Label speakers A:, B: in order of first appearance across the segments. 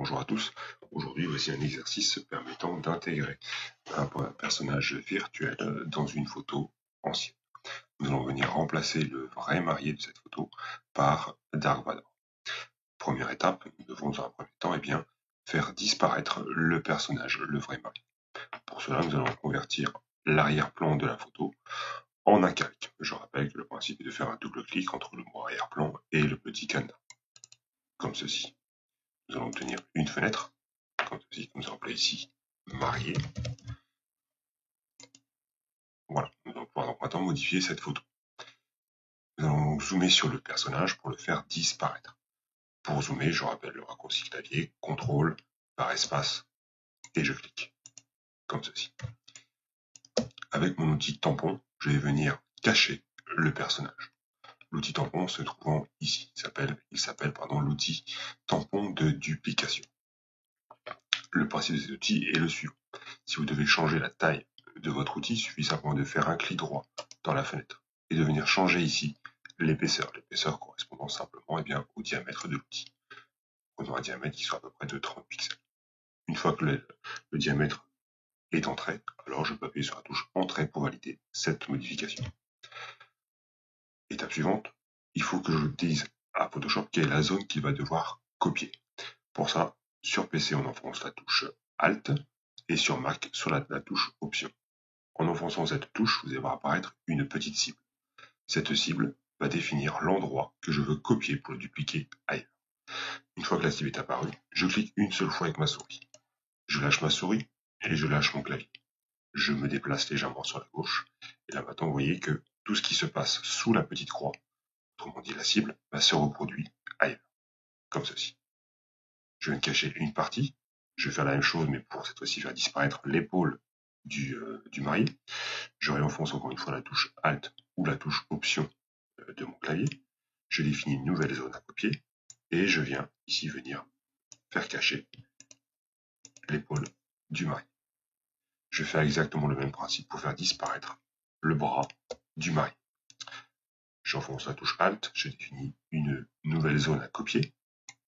A: Bonjour à tous, aujourd'hui voici un exercice permettant d'intégrer un personnage virtuel dans une photo ancienne. Nous allons venir remplacer le vrai marié de cette photo par Dark Vador. Première étape, nous devons dans un premier temps faire disparaître le personnage, le vrai marié. Pour cela, nous allons convertir l'arrière-plan de la photo en un calque. Je rappelle que le principe est de faire un double clic entre le mot arrière-plan et le petit cadenas, comme ceci. Nous allons obtenir une fenêtre, comme ceci, que nous allons appeler ici marié. Voilà, nous allons pouvoir donc maintenant modifier cette photo. Nous allons zoomer sur le personnage pour le faire disparaître. Pour zoomer, je rappelle le raccourci clavier, CTRL par espace, et je clique, comme ceci. Avec mon outil tampon, je vais venir cacher le personnage. L'outil tampon se trouvant ici, il s'appelle l'outil tampon de duplication. Le principe de cet outil est le suivant. Si vous devez changer la taille de votre outil, il suffit simplement de faire un clic droit dans la fenêtre et de venir changer ici l'épaisseur. L'épaisseur correspondant simplement au diamètre de l'outil. Prenons un diamètre qui soit à peu près de 30 pixels. Une fois que le diamètre est entré, alors je peux appuyer sur la touche Entrée pour valider cette modification. Étape suivante, il faut que je dise à Photoshop quelle est la zone qu'il va devoir copier. Pour ça, sur PC, on enfonce la touche Alt et sur Mac, sur la touche Option. En enfonçant cette touche, vous allez voir apparaître une petite cible. Cette cible va définir l'endroit que je veux copier pour le dupliquer ailleurs. Une fois que la cible est apparue, je clique une seule fois avec ma souris. Je lâche ma souris et je lâche mon clavier. Je me déplace légèrement sur la gauche. Et là maintenant, vous voyez que tout ce qui se passe sous la petite croix, autrement dit la cible, se reproduit ailleurs, comme ceci. Je viens de cacher une partie. Je vais faire la même chose, mais pour cette fois-ci faire disparaître l'épaule du marié. Je réenfonce encore une fois la touche Alt ou la touche Option de mon clavier. Je définis une nouvelle zone à copier et je viens ici faire cacher l'épaule du marié. Je vais faire exactement le même principe pour faire disparaître le bras du marié. J'enfonce la touche Alt, je définis une nouvelle zone à copier.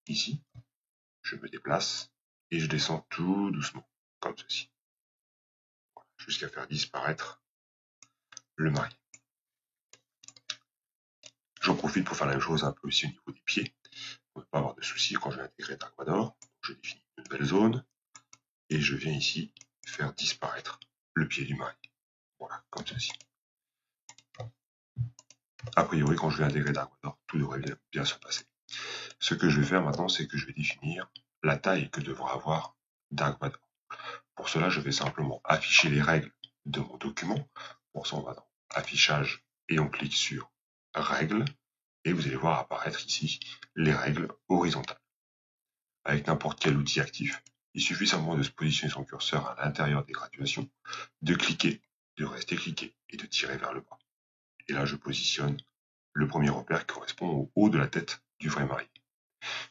A: Ici, je me déplace et je descends tout doucement, comme ceci. Voilà, jusqu'à faire disparaître le marié. J'en profite pour faire la même chose un peu aussi au niveau des pieds, pour ne pas avoir de soucis quand je vais intégrer Dark Vador. Je définis une nouvelle zone et je viens ici faire disparaître le pied du marié. Voilà, comme ceci. A priori, quand je vais intégrer Dark Vador, tout devrait bien se passer. Ce que je vais faire maintenant, c'est que je vais définir la taille que devra avoir Dark Vador. Pour cela, je vais simplement afficher les règles de mon document. Pour ça, on va dans Affichage et on clique sur Règles. Et vous allez voir apparaître ici les règles horizontales. Avec n'importe quel outil actif, il suffit simplement de se positionner son curseur à l'intérieur des graduations, de cliquer, de rester cliqué et de tirer vers le bas. Et là, je positionne le premier repère qui correspond au haut de la tête du vrai marié.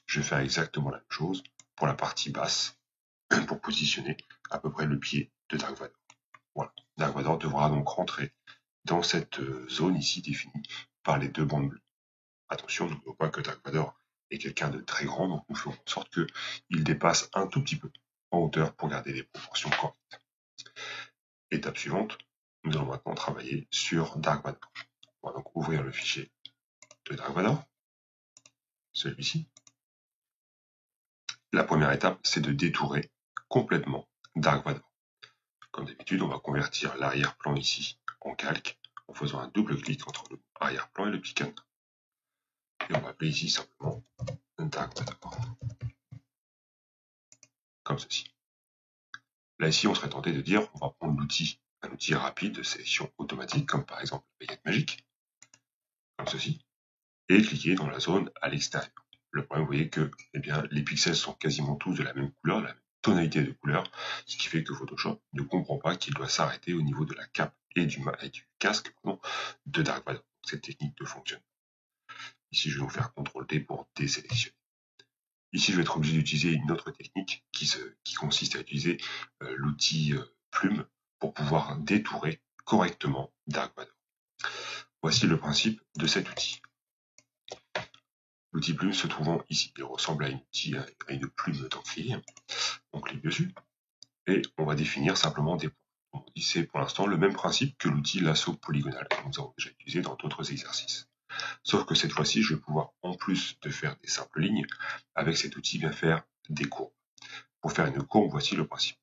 A: Je vais faire exactement la même chose pour la partie basse, pour positionner à peu près le pied de Dark Vador. Voilà. Dark Vador devra donc rentrer dans cette zone ici définie par les deux bandes bleues. Attention, n'oublions pas que Dark Vador est quelqu'un de très grand, donc nous ferons en sorte qu'il dépasse un tout petit peu en hauteur pour garder des proportions correctes. Étape suivante, nous allons maintenant travailler sur Dark Vador. On va donc ouvrir le fichier de Dark Vador, celui-ci. La première étape, c'est de détourer complètement Dark Vador. Comme d'habitude, on va convertir l'arrière-plan ici en calque en faisant un double clic entre le arrière-plan et le petit cadenas. Et on va appeler ici simplement Dark Vador. Comme ceci. Là ici, on serait tenté de dire, on va prendre un outil rapide de sélection automatique, comme par exemple la baguette magique, comme ceci, et cliquer dans la zone à l'extérieur. Le problème, vous voyez que les pixels sont quasiment tous de la même couleur, la même tonalité de couleur, ce qui fait que Photoshop ne comprend pas qu'il doit s'arrêter au niveau de la cape et du casque de Dark Vador. Cette technique ne fonctionne pas. Ici, je vais vous faire CTRL-D pour désélectionner. Ici, je vais être obligé d'utiliser une autre technique qui consiste à utiliser l'outil plume pour pouvoir détourer correctement Dark Vador. Voici le principe de cet outil. L'outil plume se trouvant ici, il ressemble à une plume d'encrier. On clique dessus et on va définir simplement des points. C'est pour l'instant le même principe que l'outil lasso polygonal que nous avons déjà utilisé dans d'autres exercices. Sauf que cette fois-ci, je vais pouvoir, en plus de faire des simples lignes, avec cet outil, bien faire des courbes. Pour faire une courbe, voici le principe.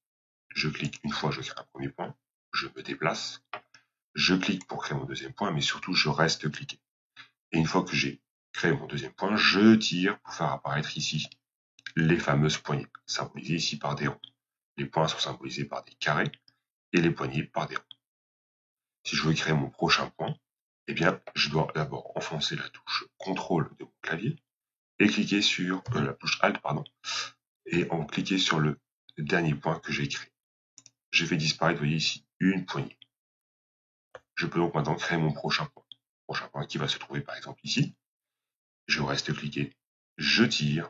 A: Je clique une fois, je crée un premier point, je me déplace, je clique pour créer mon deuxième point, mais surtout, je reste cliqué. Et une fois que j'ai créé mon deuxième point, je tire pour faire apparaître ici les fameuses poignées, symbolisées ici par des ronds. Les points sont symbolisés par des carrés et les poignées par des ronds. Si je veux créer mon prochain point, eh bien, je dois d'abord enfoncer la touche CTRL de mon clavier et cliquer sur la touche Alt, et cliquer sur le dernier point que j'ai créé. Je fais disparaître, vous voyez ici, une poignée. Je peux donc maintenant créer mon prochain point qui va se trouver par exemple ici. Je reste cliqué, je tire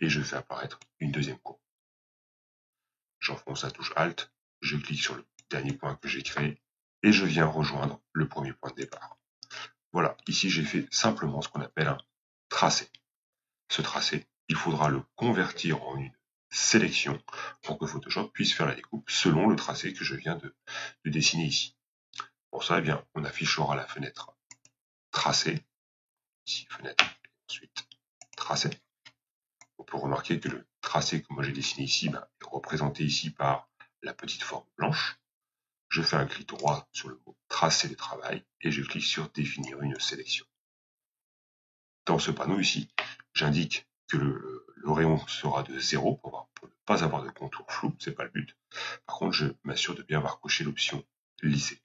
A: et je fais apparaître une deuxième courbe. J'enfonce la touche Alt, je clique sur le dernier point que j'ai créé et je viens rejoindre le premier point de départ. Voilà, ici j'ai fait simplement ce qu'on appelle un tracé. Ce tracé, il faudra le convertir en une sélection pour que Photoshop puisse faire la découpe selon le tracé que je viens de dessiner ici. Pour ça, eh bien, on affichera la fenêtre tracé, ici fenêtre, et ensuite tracé. On peut remarquer que le tracé que moi j'ai dessiné ici est représenté ici par la petite forme blanche. Je fais un clic droit sur le mot tracé de travail et je clique sur définir une sélection. Dans ce panneau ici, j'indique que le rayon sera de 0 pour ne pas avoir de contour flou, c'est pas le but. Par contre, je m'assure de bien avoir coché l'option lisser.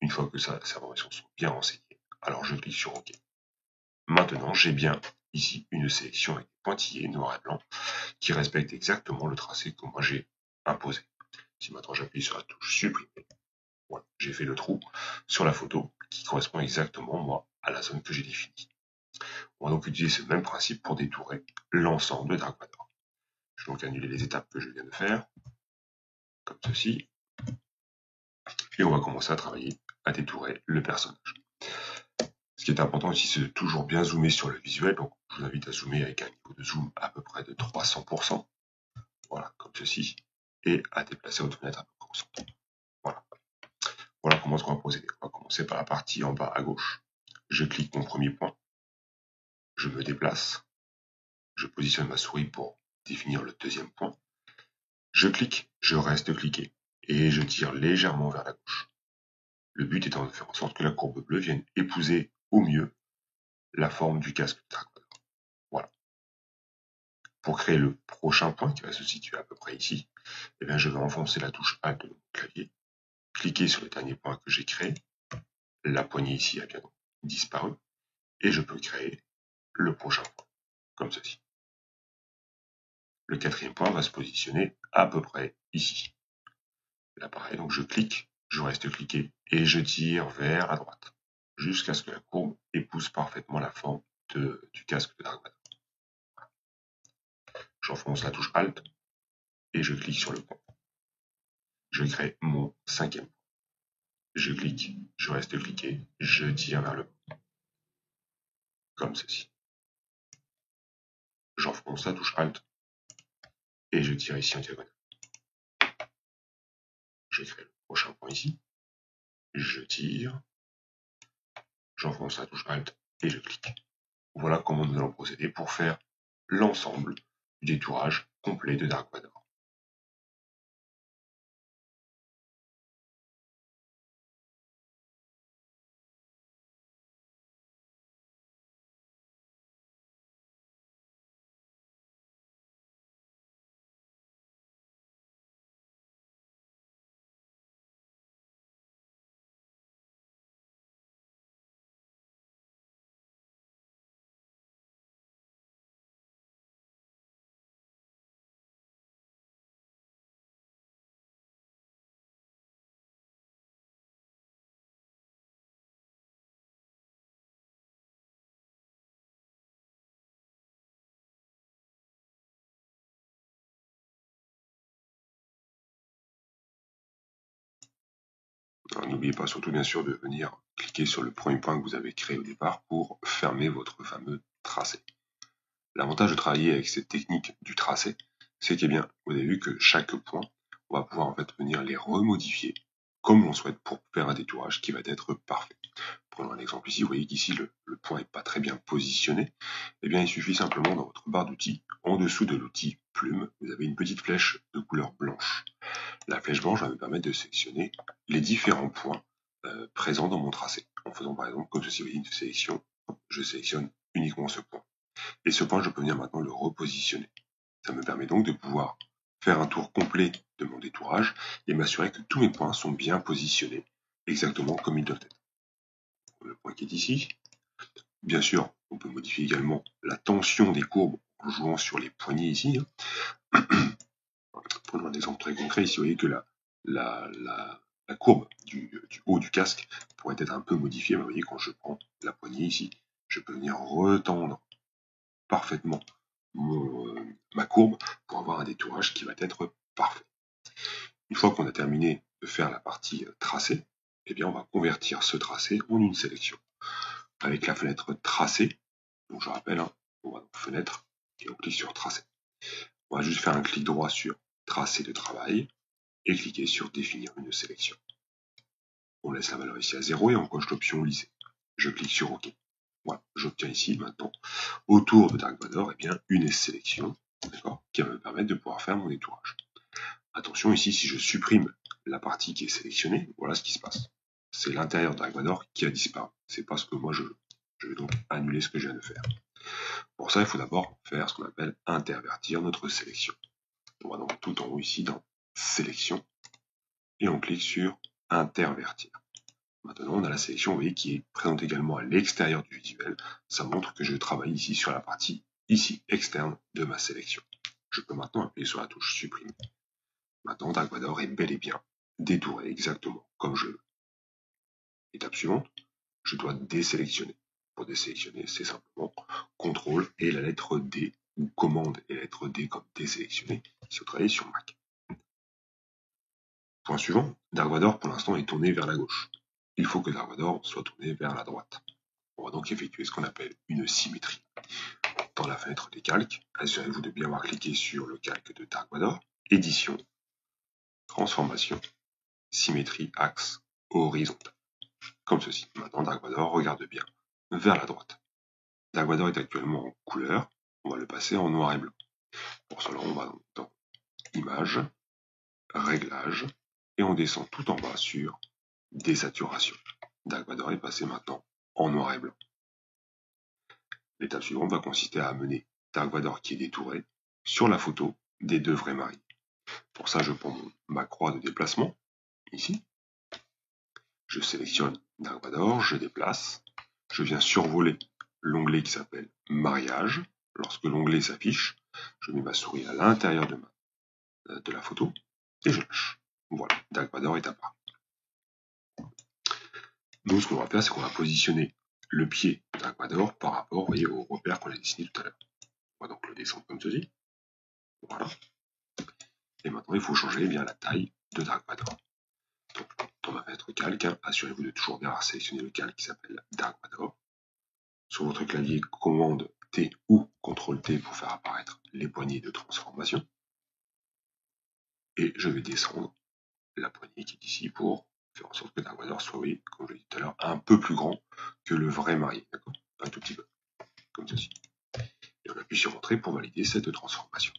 A: Une fois que ces informations sont bien renseignées, alors je clique sur OK. Maintenant, j'ai bien ici une sélection avec des pointillés noir et blanc qui respecte exactement le tracé que moi j'ai imposé. Si maintenant j'appuie sur la touche supprimer, voilà, j'ai fait le trou sur la photo qui correspond exactement moi à la zone que j'ai définie. On va donc utiliser ce même principe pour détourer l'ensemble de Dark Vador. Je vais donc annuler les étapes que je viens de faire, comme ceci, et on va commencer à travailler à détourer le personnage. Ce qui est important aussi, c'est de toujours bien zoomer sur le visuel, donc je vous invite à zoomer avec un niveau de zoom à peu près de 300%, voilà, comme ceci, et à déplacer votre fenêtre à peu près au centre. Voilà comment on va procéder. On va commencer par la partie en bas à gauche. Je clique mon premier point, je me déplace, je positionne ma souris pour définir le deuxième point, je clique, je reste cliqué, et je tire légèrement vers la gauche. Le but étant de faire en sorte que la courbe bleue vienne épouser au mieux la forme du casque de Dark Vador. Voilà. Pour créer le prochain point, qui va se situer à peu près ici, eh bien, je vais enfoncer la touche Alt de mon clavier, cliquer sur le dernier point que j'ai créé, la poignée ici a bien disparu, et je peux créer le prochain point, comme ceci. Le quatrième point va se positionner à peu près ici. Là pareil, donc je clique, je reste cliqué, et je tire vers la droite, jusqu'à ce que la courbe épouse parfaitement la forme du casque de Dark Vador. J'enfonce la touche Alt, et je clique sur le point. Je crée mon cinquième point. Je clique, je reste cliqué, je tire vers le bas, comme ceci. J'enfonce la touche Alt, et je tire ici en diagonale. Je crée le prochain point ici, je tire, j'enfonce la touche Alt, et je clique. Voilà comment nous allons procéder pour faire l'ensemble du détourage complet de Dark Vador. N'oubliez pas surtout bien sûr de venir cliquer sur le premier point que vous avez créé au départ pour fermer votre fameux tracé. L'avantage de travailler avec cette technique du tracé, c'est que bien, vous avez vu que chaque point, on va pouvoir en fait venir les remodifier comme l'on souhaite pour faire un détourage qui va être parfait. Prenons un exemple ici, vous voyez qu'ici le point n'est pas très bien positionné. Eh bien, il suffit simplement dans votre barre d'outils, en dessous de l'outil plume, vous avez une petite flèche de couleur blanche. La flèche blanche va me permettre de sélectionner les différents points présents dans mon tracé. En faisant par exemple comme ceci, vous voyez une sélection, je sélectionne uniquement ce point. Et ce point, je peux venir maintenant le repositionner. Ça me permet donc de pouvoir faire un tour complet de mon détourage et m'assurer que tous mes points sont bien positionnés, exactement comme ils doivent être. Le point qui est ici. Bien sûr, on peut modifier également la tension des courbes en jouant sur les poignées ici. Prenons un exemple très concret. Ici, vous voyez que la courbe du haut du casque pourrait être un peu modifiée. Vous voyez, quand je prends la poignée ici, je peux venir retendre parfaitement ma courbe pour avoir un détourage qui va être parfait. Une fois qu'on a terminé de faire la partie tracée, eh bien on va convertir ce tracé en une sélection. Avec la fenêtre tracé, donc je rappelle, on va dans fenêtre et on clique sur tracé. On va juste faire un clic droit sur tracé de travail et cliquer sur définir une sélection. On laisse la valeur ici à 0 et on coche l'option lisser. Je clique sur OK. Voilà, j'obtiens ici maintenant autour de Dark Vador une sélection qui va me permettre de pouvoir faire mon détourage. Attention ici, si je supprime la partie qui est sélectionnée, voilà ce qui se passe. C'est l'intérieur de Dark Vador qui a disparu. C'est pas ce que moi je veux. Je vais donc annuler ce que je viens de faire. Pour ça, il faut d'abord faire ce qu'on appelle intervertir notre sélection. On va donc tout en haut ici dans sélection et on clique sur intervertir. Maintenant, on a la sélection, vous voyez, qui est présente également à l'extérieur du visuel. Ça montre que je travaille ici sur la partie ici externe de ma sélection. Je peux maintenant appuyer sur la touche supprimer. Maintenant, Dark Vador est bel et bien détouré exactement comme je veux. Étape suivante, je dois désélectionner. Pour désélectionner, c'est simplement CTRL et la lettre D, ou commande et la lettre D comme désélectionner, si vous travaillez sur Mac. Point suivant, Dark Vador pour l'instant est tourné vers la gauche. Il faut que Dark Vador soit tourné vers la droite. On va donc effectuer ce qu'on appelle une symétrie. Dans la fenêtre des calques, assurez-vous de bien avoir cliqué sur le calque de Dark Vador, édition, transformation, symétrie axe horizontal. Comme ceci. Maintenant, Dark Vador regarde bien vers la droite. Dark Vador est actuellement en couleur. On va le passer en noir et blanc. Pour cela, on va dans Images, Réglages, et on descend tout en bas sur Désaturation. Dark Vador est passé maintenant en noir et blanc. L'étape suivante va consister à amener Dark Vador qui est détouré sur la photo des deux vrais maris. Pour ça, je prends ma croix de déplacement, ici. Je sélectionne Dark Vador, je déplace. Je viens survoler l'onglet qui s'appelle Mariage. Lorsque l'onglet s'affiche, je mets ma souris à l'intérieur de la photo et je lâche. Voilà, Dark Vador est à part. Donc ce qu'on va faire, c'est qu'on va positionner le pied de Dark Vador par rapport, vous voyez, au repère qu'on a dessiné tout à l'heure. On va donc le descendre comme ceci. Voilà. Et maintenant, il faut changer bien la taille de Dark Vador. Donc, dans ma fenêtre calque, assurez-vous de toujours bien sélectionner le calque qui s'appelle Dark Vador. Sur votre clavier, commande T ou CTRL T pour faire apparaître les poignées de transformation. Et je vais descendre la poignée qui est ici pour faire en sorte que Dark Vador soit, oui, comme je l'ai dit tout à l'heure, un peu plus grand que le vrai marié. D'accord ? Un tout petit peu. Comme ceci. Et on appuie sur Entrée pour valider cette transformation.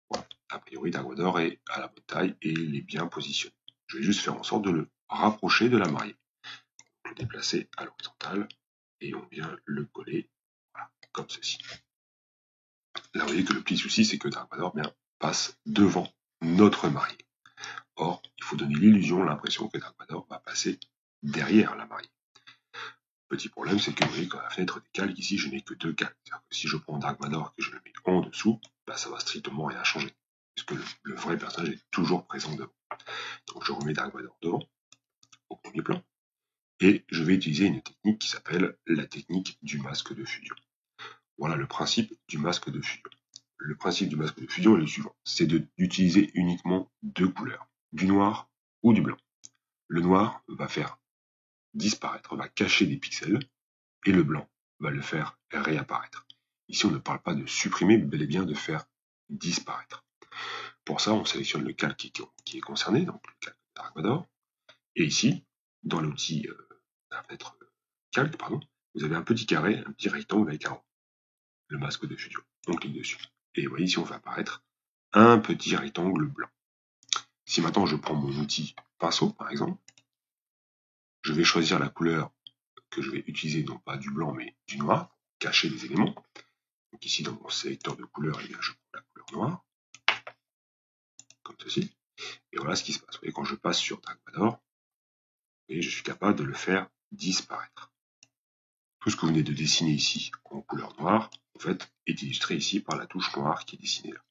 A: Voilà. A priori, Dark Vador est à la bonne taille et il est bien positionné. Je vais juste faire en sorte de le rapprocher de la mariée. Le déplacer à l'horizontale et on vient le coller, voilà, comme ceci. Là, vous voyez que le petit souci, c'est que Dark Vador passe devant notre mariée. Or, il faut donner l'illusion, l'impression que Dark Vador va passer derrière la mariée. Petit problème, c'est que vous voyez, dans la fenêtre des calques, ici, je n'ai que deux calques. C'est-à-dire que si je prends Dark Vador et que je le mets en dessous, ça va strictement rien changer. Puisque le vrai personnage est toujours présent devant. Donc je remets Dark Vador devant, au premier plan. Et je vais utiliser une technique qui s'appelle la technique du masque de fusion. Voilà le principe du masque de fusion. Le principe du masque de fusion est le suivant. C'est d'utiliser uniquement deux couleurs, du noir ou du blanc. Le noir va faire disparaître, va cacher des pixels, et le blanc va le faire réapparaître. Ici, on ne parle pas de supprimer, mais bel et bien de faire disparaître. Pour ça, on sélectionne le calque qui est concerné, donc le calque de Dark Vador. Et ici, dans l'outil calque, vous avez un petit carré, un petit rectangle avec un rond. Le masque de fusion. On clique dessus. Et vous voyez ici, on va apparaître un petit rectangle blanc. Si maintenant je prends mon outil pinceau, par exemple, je vais choisir la couleur que je vais utiliser, non pas du blanc, mais du noir, pour cacher les éléments. Donc ici, dans mon sélecteur de couleurs, eh bien, je prends la couleur noire, comme ceci. Et voilà ce qui se passe. Vous voyez, quand je passe sur Dark Vador, je suis capable de le faire disparaître. Tout ce que vous venez de dessiner ici en couleur noire, en fait, est illustré ici par la touche noire qui est dessinée là.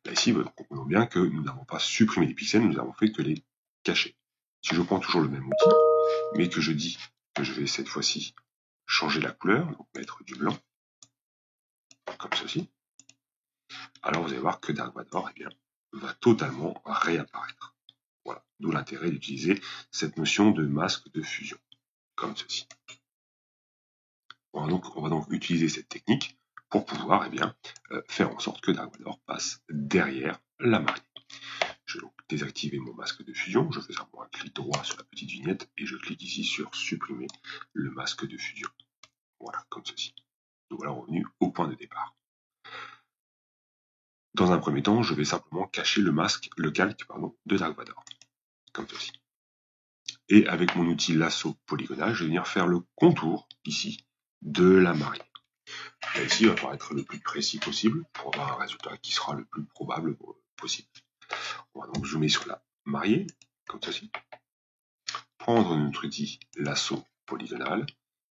A: Là, ici, vous comprenez bien que nous n'avons pas supprimé les pixels, nous n'avons fait que les cacher. Si je prends toujours le même outil, mais que je dis que je vais cette fois-ci changer la couleur, donc mettre du blanc, comme ceci, alors vous allez voir que Dark Vador, eh bien, va totalement réapparaître. Voilà, d'où l'intérêt d'utiliser cette notion de masque de fusion, comme ceci. On va donc utiliser cette technique pour pouvoir faire en sorte que Dark Vador passe derrière la mariée. Je vais donc désactiver mon masque de fusion, je fais simplement un clic droit sur la petite vignette et je clique ici sur supprimer le masque de fusion. Voilà, comme ceci. Nous voilà revenus au point de départ. Dans un premier temps, je vais simplement cacher le calque de Dark Vador, comme ceci. Et avec mon outil lasso polygonal, je vais venir faire le contour, ici, de la mariée. Là, ici, il va falloir être le plus précis possible pour avoir un résultat qui sera le plus probable possible. On va donc zoomer sur la mariée, comme ceci. Prendre notre outil lasso polygonal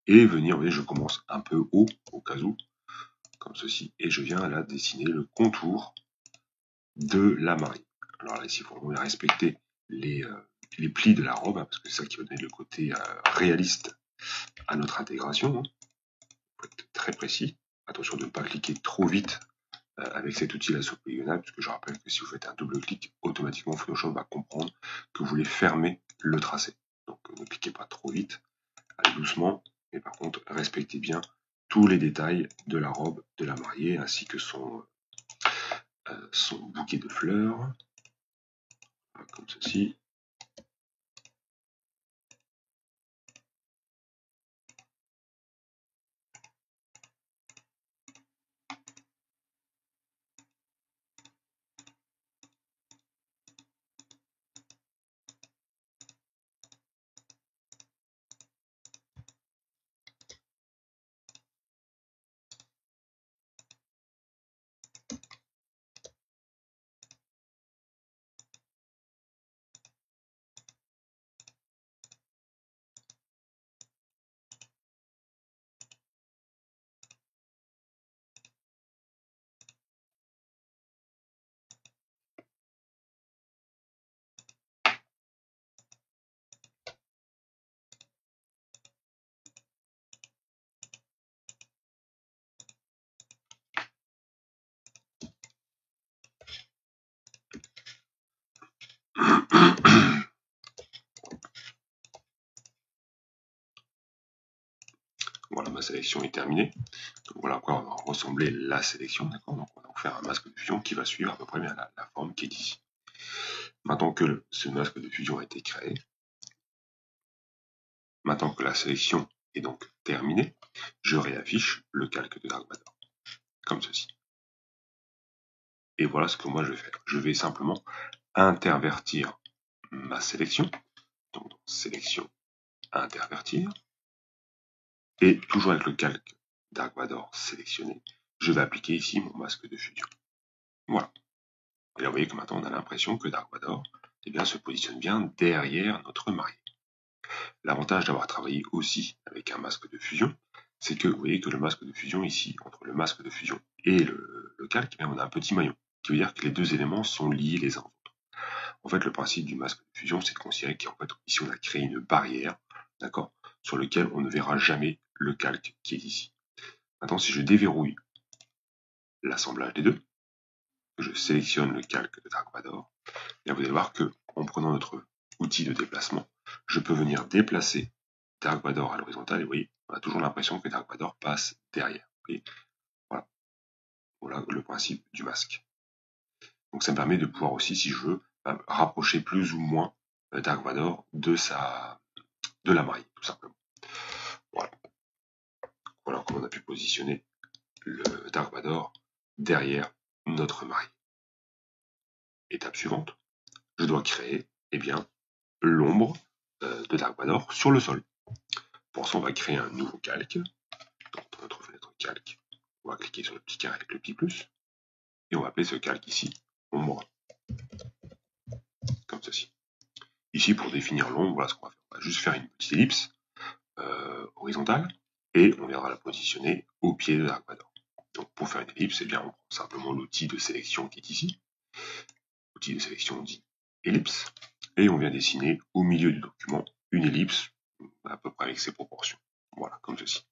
A: et venir, vous voyez, je commence un peu haut, au cas où, comme ceci, et je viens là dessiner le contour de la mariée. Alors là, ici, il faut vraiment respecter les plis de la robe, parce que c'est ça qui va donner le côté réaliste à notre intégration. Il faut être très précis. Attention de ne pas cliquer trop vite avec cet outil lasso polygonal, puisque je rappelle que si vous faites un double clic, automatiquement Photoshop va comprendre que vous voulez fermer le tracé. Donc ne cliquez pas trop vite, allez doucement, mais par contre respectez bien tous les détails de la robe de la mariée, ainsi que son bouquet de fleurs, comme ceci. Voilà, ma sélection est terminée. Donc voilà à quoi va ressembler la sélection. Donc on va faire un masque de fusion qui va suivre à peu près bien la forme qui est ici. Maintenant que ce masque de fusion a été créé, maintenant que la sélection est donc terminée, je réaffiche le calque de Dark Vador, comme ceci. Et voilà ce que moi je vais faire. Je vais simplement intervertir ma sélection. Donc sélection, intervertir. Et toujours avec le calque Dark Vador sélectionné, je vais appliquer ici mon masque de fusion. Voilà. Et là, vous voyez que maintenant, on a l'impression que Dark Vador se positionne bien derrière notre mariée. L'avantage d'avoir travaillé aussi avec un masque de fusion, c'est que vous voyez que le masque de fusion ici, entre le masque de fusion et le calque, on a un petit maillon, qui veut dire que les deux éléments sont liés les uns aux autres. En fait, le principe du masque de fusion, c'est de considérer qu'en fait, ici, on a créé une barrière, d'accord, sur laquelle on ne verra jamais le calque qui est ici. Maintenant, si je déverrouille l'assemblage des deux, je sélectionne le calque de Dark Vador, et vous allez voir que, en prenant notre outil de déplacement, je peux venir déplacer Dark Vador à l'horizontale, et vous voyez, on a toujours l'impression que Dark Vador passe derrière. Vous voyez, Voilà le principe du masque. Donc ça me permet de pouvoir aussi, si je veux, rapprocher plus ou moins Dark Vador de la mariée, tout simplement. Voilà. Voilà comment on a pu positionner le Dark Vador derrière notre mariée. Étape suivante, je dois créer l'ombre de Dark Vador sur le sol. Pour ça, on va créer un nouveau calque. Donc, dans notre fenêtre calque, on va cliquer sur le petit carré avec le petit plus. Et on va appeler ce calque ici ombre. Comme ceci. Ici, pour définir l'ombre, voilà ce qu'on va faire. On va juste faire une petite ellipse horizontale. Et on viendra la positionner au pied de Dark Vador. Donc pour faire une ellipse, on prend simplement l'outil de sélection qui est ici. L'outil de sélection dit ellipse. Et on vient dessiner au milieu du document une ellipse à peu près avec ses proportions. Voilà, comme ceci.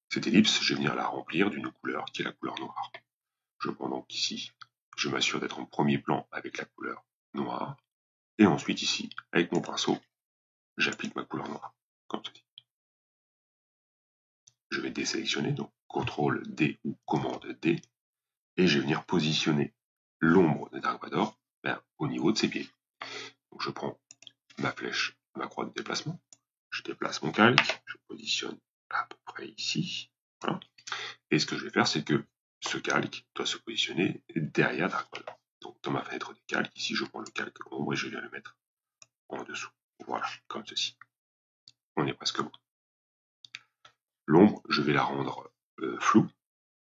A: Cette ellipse, je vais venir la remplir d'une couleur qui est la couleur noire. Je prends donc ici, je m'assure d'être en premier plan avec la couleur noire. Et ensuite ici, avec mon pinceau, j'applique ma couleur noire, comme ceci. Je vais désélectionner, donc CTRL D ou commande D, et je vais venir positionner l'ombre de Dark Vador au niveau de ses pieds. Donc je prends ma flèche, ma croix de déplacement, je déplace mon calque, je positionne à peu près ici, voilà. Et ce que je vais faire, c'est que ce calque doit se positionner derrière Dark Vador. Donc dans ma fenêtre des calques, ici je prends le calque ombre et je viens le mettre en dessous. Voilà, comme ceci. On est presque bon. L'ombre, je vais la rendre floue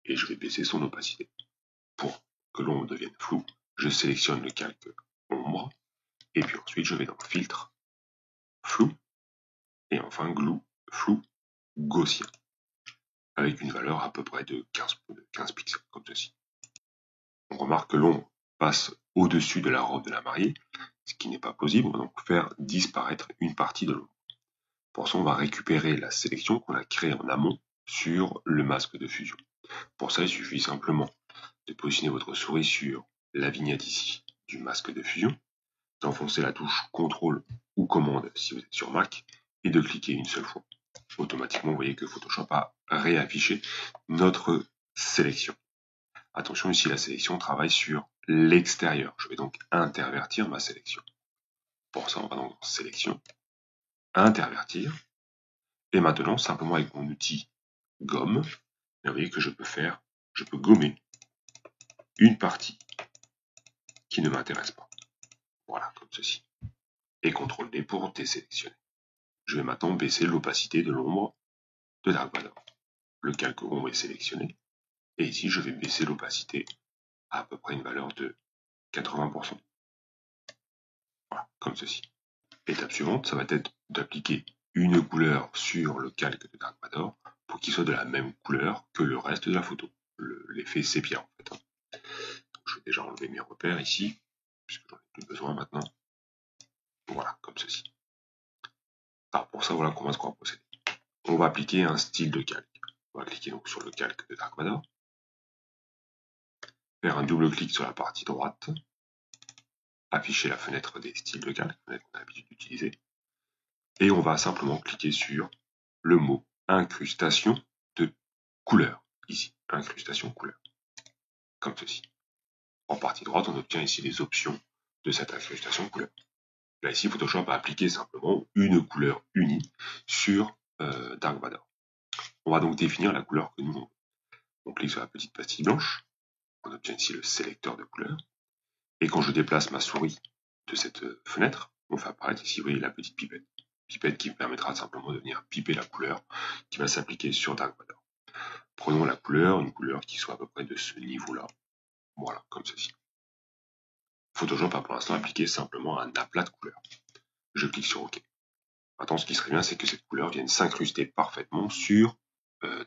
A: et je vais baisser son opacité. Pour que l'ombre devienne floue, je sélectionne le calque ombre et puis ensuite je vais dans filtre, flou et enfin glue, flou, gaussien avec une valeur à peu près de 15 pixels comme ceci. On remarque que l'ombre passe au-dessus de la robe de la mariée, ce qui n'est pas possible, on va donc faire disparaître une partie de l'ombre. Pour ça, on va récupérer la sélection qu'on a créée en amont sur le masque de fusion. Pour ça, il suffit simplement de positionner votre souris sur la vignette ici du masque de fusion, d'enfoncer la touche CTRL ou commande si vous êtes sur Mac, et de cliquer une seule fois. Automatiquement, vous voyez que Photoshop a réaffiché notre sélection. Attention, ici la sélection travaille sur l'extérieur. Je vais donc intervertir ma sélection. Pour ça, on va donc dans Sélection, Intervertir, et maintenant, simplement avec mon outil Gomme, vous voyez que je peux gommer une partie qui ne m'intéresse pas. Voilà, comme ceci. Et CTRL D pour désélectionner. Je vais maintenant baisser l'opacité de l'ombre de Dark Vador. Le calque ombre est sélectionné. Et ici, je vais baisser l'opacité à peu près une valeur de 80%. Voilà, comme ceci. L'étape suivante, ça va être d'appliquer une couleur sur le calque de Dark Vador pour qu'il soit de la même couleur que le reste de la photo. L'effet sépia, en fait. Je vais déjà enlever mes repères ici, puisque j'en ai plus besoin maintenant. Voilà, comme ceci. Alors pour ça, voilà comment est-ce qu'on va procéder. On va appliquer un style de calque. On va cliquer donc sur le calque de Dark Vador, faire un double clic sur la partie droite, afficher la fenêtre des styles de calque qu'on a l'habitude d'utiliser, et on va simplement cliquer sur le mot incrustation de couleur, ici, incrustation couleur, comme ceci. En partie droite, on obtient ici les options de cette incrustation couleur. Là ici, Photoshop a appliqué simplement une couleur unie sur Dark Vador. On va donc définir la couleur que nous voulons. On clique sur la petite pastille blanche, on obtient ici le sélecteur de couleurs, et quand je déplace ma souris de cette fenêtre, on fait apparaître ici, vous voyez, la petite pipette. Pipette qui me permettra simplement de venir piper la couleur qui va s'appliquer sur Dark Vador. Prenons la couleur, une couleur qui soit à peu près de ce niveau-là. Voilà, comme ceci. Photoshop a pour l'instant appliqué simplement un aplat de couleurs. Je clique sur OK. Maintenant, ce qui serait bien, c'est que cette couleur vienne s'incruster parfaitement sur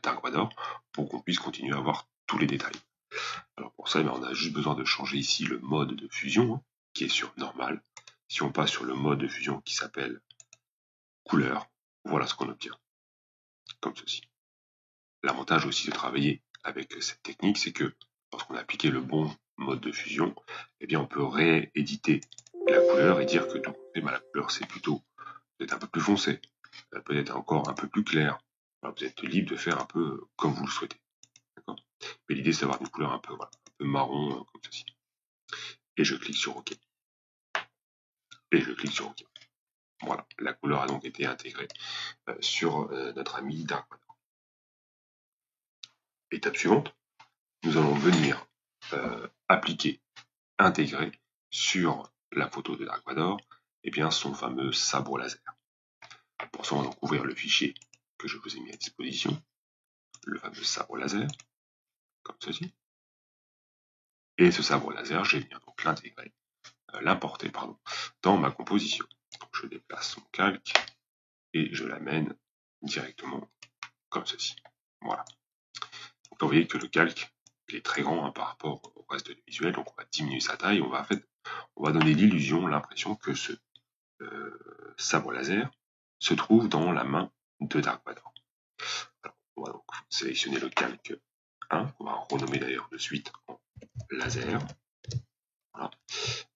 A: Dark Vador pour qu'on puisse continuer à voir tous les détails. Alors pour ça, on a juste besoin de changer ici le mode de fusion, qui est sur normal. Si on passe sur le mode de fusion qui s'appelle couleur, voilà ce qu'on obtient. Comme ceci. L'avantage aussi de travailler avec cette technique, c'est que lorsqu'on a appliqué le bon mode de fusion, eh bien on peut rééditer la couleur et dire que tout la couleur c'est plutôt peut-être un peu plus foncé, peut-être encore un peu plus clair. Alors, vous êtes libre de faire un peu comme vous le souhaitez. Mais l'idée c'est d'avoir une couleur un peu, voilà, un peu marron, comme ceci. Et je clique sur OK. Et je clique sur OK. Voilà, la couleur a donc été intégrée sur notre ami Dark Vador. Étape suivante, nous allons venir appliquer, intégrer sur la photo de Dark Vador, eh bien, son fameux sabre laser. Pour ça, on va donc ouvrir le fichier que je vous ai mis à disposition, le fameux sabre laser, comme ceci. Et ce sabre laser, je vais venir donc l'intégrer, l'importer, dans ma composition. Donc, je déplace mon calque et je l'amène directement comme ceci. Voilà. Donc, vous voyez que le calque il est très grand par rapport au reste du visuel, donc on va diminuer sa taille, on va donner l'illusion, l'impression que ce sabre laser se trouve dans la main de Dark Vador. Alors, on va donc sélectionner le calque 1, qu'on va renommer d'ailleurs de suite en laser, voilà,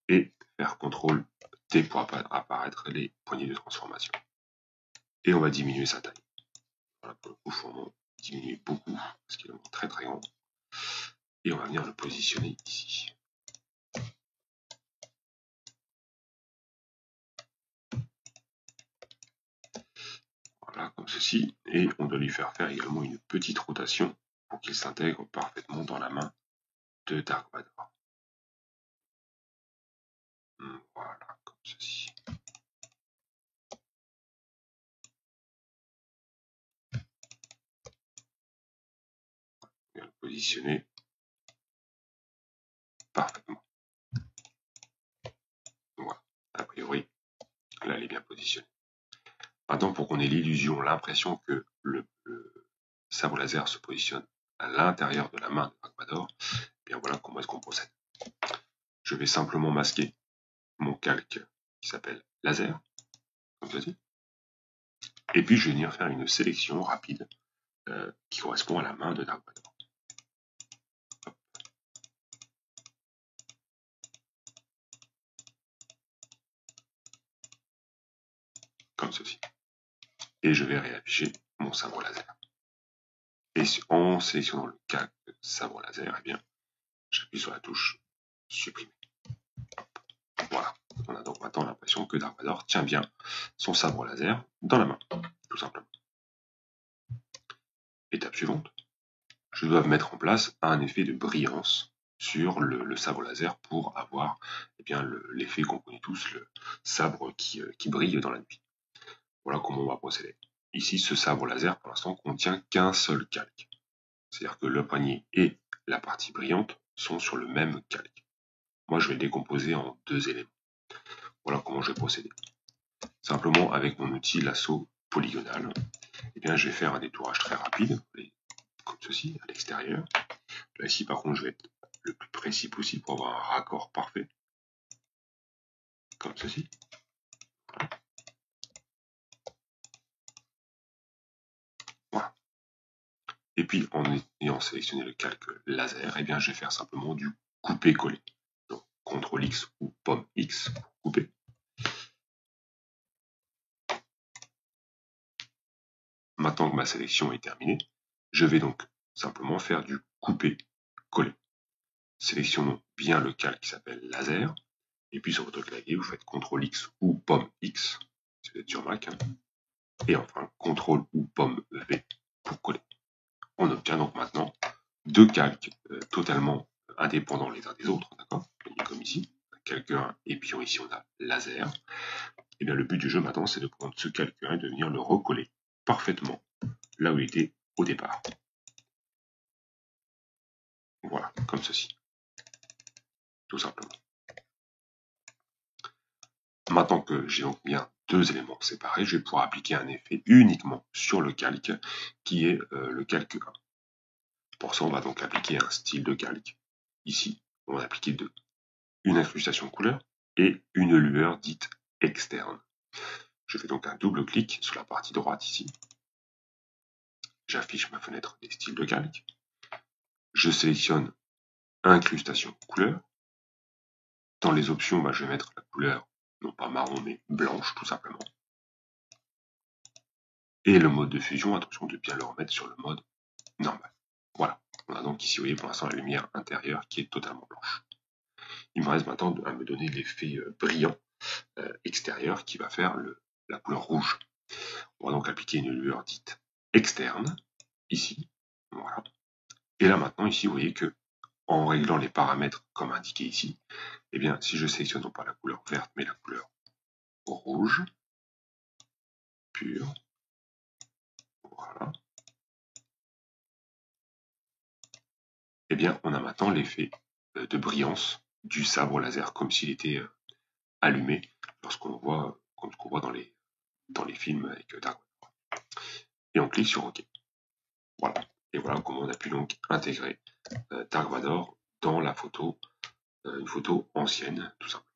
A: et faire CTRL T pour apparaître les poignées de transformation. Et on va diminuer sa taille. Voilà, pour le coup, il faut diminuer beaucoup, parce qu'il est très très grand. Et on va venir le positionner ici. Voilà, comme ceci. Et on doit lui faire également une petite rotation pour qu'il s'intègre parfaitement dans la main de Dark Vador. Voilà, comme ceci. On va le positionner parfaitement. Voilà, a priori, là, elle est bien positionnée. Maintenant, pour qu'on ait l'illusion, l'impression que le sabre laser se positionne à l'intérieur de la main de Dark Vador, eh bien voilà comment est-ce qu'on procède. Je vais simplement masquer mon calque qui s'appelle laser, comme ceci. Et puis je vais venir faire une sélection rapide qui correspond à la main de Dark Vador. Comme ceci. Et je vais réafficher mon sabre laser. Et en sélectionnant le calque sabre laser, eh bien, j'appuie sur la touche supprimer. Voilà. On a donc maintenant l'impression que Dark Vador tient bien son sabre laser dans la main, tout simplement. Étape suivante, je dois mettre en place un effet de brillance sur le sabre laser pour avoir l'effet qu'on connaît tous, le sabre qui brille dans la nuit. Voilà comment on va procéder. Ici, ce sabre laser, pour l'instant, contient qu'un seul calque. C'est-à-dire que le poignet et la partie brillante sont sur le même calque. Moi, je vais le décomposer en deux éléments. Voilà comment je vais procéder. Simplement, avec mon outil lasso polygonal, eh bien, je vais faire un détourage très rapide, comme ceci, à l'extérieur. Là, ici, par contre, je vais être le plus précis possible pour avoir un raccord parfait, comme ceci. Voilà. Et puis, en ayant sélectionné le calque laser, eh bien, je vais faire simplement du couper-coller. Donc, CTRL X ou pomme X pour couper. Maintenant que ma sélection est terminée, je vais donc simplement faire du couper-coller. Sélectionnons bien le calque qui s'appelle laser, et puis sur votre clavier, vous faites CTRL X ou pomme X, si vous êtes sur Mac, et enfin CTRL ou pomme V pour coller. On obtient donc maintenant deux calques totalement indépendants les uns des autres, d'accord, comme ici, calque 1, et puis ici on a laser. Et bien le but du jeu maintenant, c'est de prendre ce calque 1 et de venir le recoller parfaitement là où il était au départ. Voilà, comme ceci. Tout simplement. Maintenant que j'ai donc bien deux éléments séparés, je vais pouvoir appliquer un effet uniquement sur le calque, qui est le calque 1. Pour ça, on va donc appliquer un style de calque. Ici, on va appliquer deux. Une incrustation couleur et une lueur dite externe. Je fais donc un double clic sur la partie droite ici. J'affiche ma fenêtre des styles de calque. Je sélectionne incrustation couleur. Dans les options, je vais mettre la couleur, non pas marron, mais blanche, tout simplement. Et le mode de fusion, attention de bien le remettre sur le mode normal. Voilà. On a donc ici, vous voyez, pour l'instant, la lumière intérieure qui est totalement blanche. Il me reste maintenant à me donner l'effet brillant extérieur qui va faire la couleur rouge. On va donc appliquer une lueur dite externe, ici, voilà. Et là maintenant, ici, vous voyez que en réglant les paramètres comme indiqué ici, eh bien, si je sélectionne non pas la couleur verte, mais la couleur rouge, pure, voilà, eh bien, on a maintenant l'effet de brillance du sabre laser, comme s'il était allumé lorsqu'on le voit, comme ce qu'on voit dans les films avec Dark Vador. Et on clique sur OK. Voilà. Et voilà comment on a pu donc intégrer Dark Vador dans la photo, une photo ancienne, tout simplement.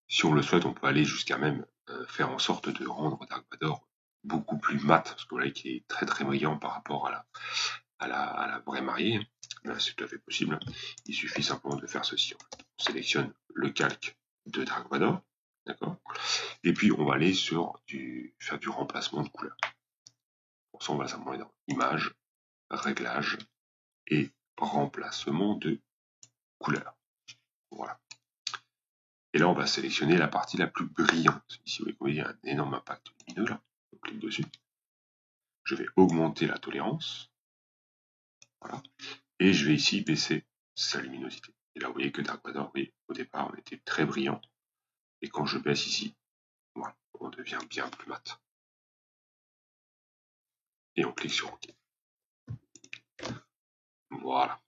A: Si on le souhaite, on peut aller jusqu'à même faire en sorte de rendre Dark Vador beaucoup plus mat, parce que vous voyez qu'il est très très brillant par rapport à la vraie mariée. C'est tout à fait possible. Il suffit simplement de faire ceci. On sélectionne le calque de Dark Vador, d'accord. Et puis on va aller faire du remplacement de couleur. Pour ça, on va simplement aller dans Images, Réglages et Remplacement de couleur. Voilà. Et là, on va sélectionner la partie la plus brillante. Ici, vous voyez, il y a un énorme impact lumineux là. On clique dessus. Je vais augmenter la tolérance. Voilà. Et je vais ici baisser sa luminosité. Et là, vous voyez que Dark Vador, oui, au départ, on était très brillant. Et quand je baisse ici, voilà, on devient bien plus mat. Et on clique sur OK. Voilà.